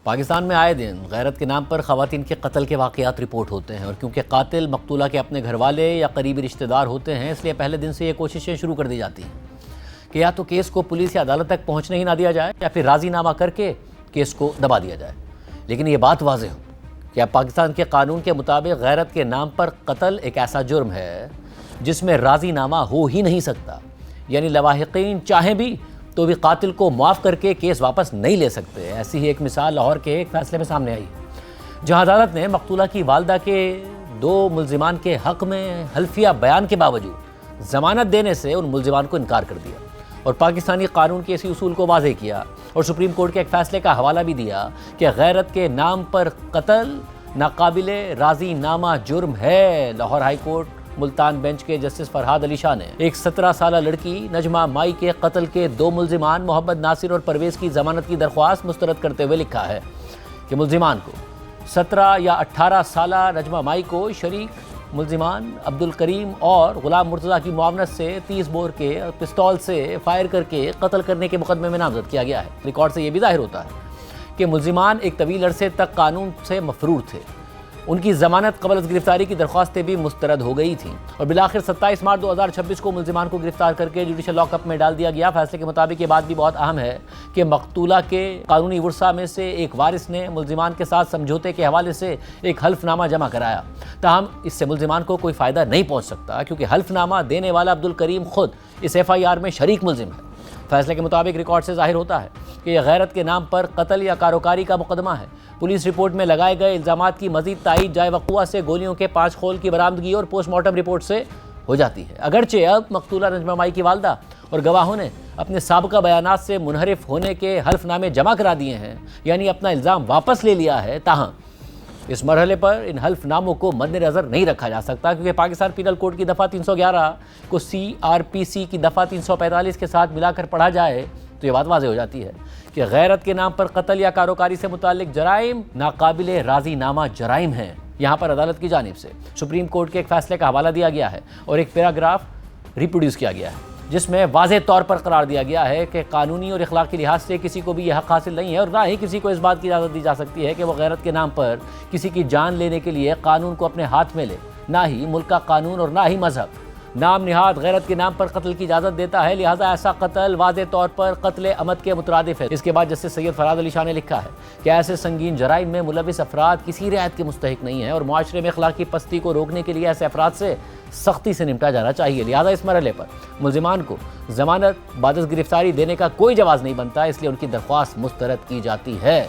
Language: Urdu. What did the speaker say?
پاکستان میں آئے دن غیرت کے نام پر خواتین کے قتل کے واقعات رپورٹ ہوتے ہیں، اور کیونکہ قاتل مقتولہ کے اپنے گھر والے یا قریبی رشتہ دار ہوتے ہیں، اس لیے پہلے دن سے یہ کوششیں شروع کر دی جاتی ہیں کہ یا تو کیس کو پولیس یا عدالت تک پہنچنے ہی نہ دیا جائے یا پھر راضی نامہ کر کے کیس کو دبا دیا جائے۔ لیکن یہ بات واضح ہو کہ اب پاکستان کے قانون کے مطابق غیرت کے نام پر قتل ایک ایسا جرم ہے جس میں راضی نامہ ہو ہی نہیں سکتا، یعنی لواحقین چاہیں بھی تو بھی قاتل کو معاف کر کے کیس واپس نہیں لے سکتے۔ ایسی ہی ایک مثال لاہور کے ایک فیصلے میں سامنے آئی، جہاں عدالت نے مقتولہ کی والدہ کے 2 ملزمان کے حق میں حلفیہ بیان کے باوجود ضمانت دینے سے ان ملزمان کو انکار کر دیا، اور پاکستانی قانون کے اسی اصول کو واضح کیا، اور سپریم کورٹ کے ایک فیصلے کا حوالہ بھی دیا کہ غیرت کے نام پر قتل ناقابل راضی نامہ جرم ہے۔ Lahore high court Multan bench کے جسٹس فرحاد علی شاہ نے ایک 17 سالہ لڑکی نجمہ مائی کے قتل کے 2 ملزمان محمد ناصر اور پرویز کی ضمانت کی درخواست مسترد کرتے ہوئے لکھا ہے کہ ملزمان کو 17 یا 18 سالہ نجمہ مائی کو شریک ملزمان عبدالکریم اور غلام مرتضیٰ کی معاونت سے 30 بور کے پستول سے فائر کر کے قتل کرنے کے مقدمے میں نامزد کیا گیا ہے۔ ریکارڈ سے یہ بھی ظاہر ہوتا ہے کہ ملزمان ایک طویل عرصے تک قانون سے مفرور تھے، ان کی ضمانت قبل از گرفتاری کی درخواستیں بھی مسترد ہو گئی تھیں، اور بالآخر 27 مارچ 2026 کو ملزمان کو گرفتار کر کے جوڈیشل لاک اپ میں ڈال دیا گیا۔ فیصلے کے مطابق یہ بات بھی بہت اہم ہے کہ مقتولہ کے قانونی ورثاء میں سے ایک وارث نے ملزمان کے ساتھ سمجھوتے کے حوالے سے ایک حلف نامہ جمع کرایا، تاہم اس سے ملزمان کو کوئی فائدہ نہیں پہنچ سکتا کیونکہ حلف نامہ دینے والا عبدالکریم خود اس FIR میں شریک ملزم ہے۔ فیصلے کے مطابق ریکارڈ سے ظاہر ہوتا ہے کہ یہ غیرت کے نام پر قتل یا کاروکاری کا مقدمہ ہے۔ پولیس رپورٹ میں لگائے گئے الزامات کی مزید تائید جائے وقوع سے گولیوں کے 5 خول کی برآمدگی اور پوسٹ مارٹم رپورٹ سے ہو جاتی ہے۔ اگرچہ اب مقتولہ نجمہ مائی کی والدہ اور گواہوں نے اپنے سابقہ بیانات سے منحرف ہونے کے حلف نامے جمع کرا دیے ہیں، یعنی اپنا الزام واپس لے لیا ہے، تاہم اس مرحلے پر ان حلف ناموں کو مد نظر نہیں رکھا جا سکتا کیونکہ پاکستان پینل کوڈ کی دفعہ 311 کو CRPC کی دفعہ 345 کے ساتھ ملا کر پڑھا جائے تو یہ بات واضح ہو جاتی ہے کہ غیرت کے نام پر قتل یا کاروکاری سے متعلق جرائم ناقابل راضی نامہ جرائم ہیں۔ یہاں پر عدالت کی جانب سے سپریم کورٹ کے ایک فیصلے کا حوالہ دیا گیا ہے اور ایک پیراگراف ریپروڈیوس کیا گیا ہے جس میں واضح طور پر قرار دیا گیا ہے کہ قانونی اور اخلاقی لحاظ سے کسی کو بھی یہ حق حاصل نہیں ہے، اور نہ ہی کسی کو اس بات کی اجازت دی جا سکتی ہے کہ وہ غیرت کے نام پر کسی کی جان لینے کے لیے قانون کو اپنے ہاتھ میں لے۔ نہ ہی ملک کا قانون اور نہ ہی مذہب نام نہاد غیرت کے نام پر قتل کی اجازت دیتا ہے، لہٰذا ایسا قتل واضح طور پر قتل عمد کے مترادف ہے۔ اس کے بعد جسٹس سید فرحاد علی شاہ نے لکھا ہے کہ ایسے سنگین جرائم میں ملوث افراد کسی رعایت کے مستحق نہیں ہیں، اور معاشرے میں اخلاقی پستی کو روکنے کے لیے ایسے افراد سے سختی سے نمٹا جانا چاہیے۔ لہٰذا اس مرحلے پر ملزمان کو ضمانت بعد از گرفتاری دینے کا کوئی جواز نہیں بنتا، اس لیے ان کی درخواست مسترد کی جاتی ہے۔